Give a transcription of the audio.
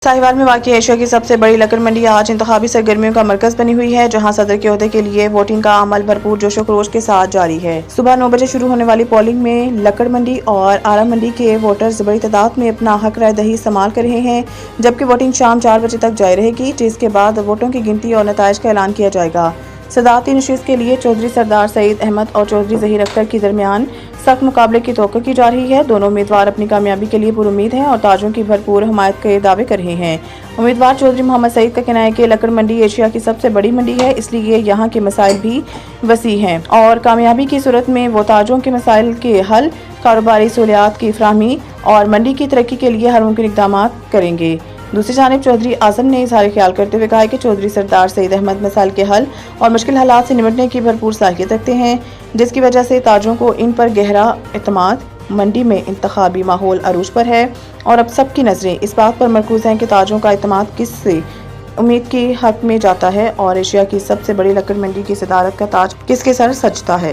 साहिवाल में वाक़ई एशिया की सबसे बड़ी लकड़ मंडी आज इंतखाबी सरगर्मियों का मरकज़ बनी हुई है, जहां सदर के ओहदे के लिए वोटिंग का अमल भरपूर जोशो खरोश के साथ जारी है। सुबह 9 बजे शुरू होने वाली पोलिंग में लकड़ मंडी और आरा मंडी के वोटर्स बड़ी तादाद में अपना हक राय दही इस्तेमाल कर रहे हैं, जबकि वोटिंग शाम 4 बजे तक जारी रहेगी, जिसके बाद वोटों की गिनती और नताइज का ऐलान किया जाएगा। सदारती नशिस्त के लिए चौधरी सरदार सईद अहमद और चौधरी ज़हीर अख्तर के दरमियान सख्त मुकाबले की तवक्को की जा रही है। दोनों उम्मीदवार अपनी कामयाबी के लिए पुरुम्मीद हैं और ताजों की भरपूर हमायत के दावे कर रहे हैं। उम्मीदवार चौधरी मोहम्मद सईद का कहना है कि लकड़ मंडी एशिया की सबसे बड़ी मंडी है, इसलिए यहाँ के मसाइल भी वसी हैं और कामयाबी की सूरत में वो ताजों के मसाइल के हल, कारोबारी सहूलियात की फराहमी और मंडी की तरक्की के लिए हर मुमकिन इक़दाम करेंगे। दूसरी जानिब चौधरी आजम ने इजहार ख्याल करते हुए कहा कि चौधरी सरदार सईद अहमद मसाइल के हल और मुश्किल हालात से निपटने की भरपूर साहित्यत रखते हैं, जिसकी वजह से ताजों को इन पर गहरा एतमाद। मंडी में इंतखाबी माहौल अरूज पर है और अब सबकी नजरें इस बात पर मरकूज हैं कि ताजों का एतमाद किससे उम्मीद के हक में जाता है और एशिया की सबसे बड़ी लकड़ मंडी की सदारत का ताज किसके सर सजता है।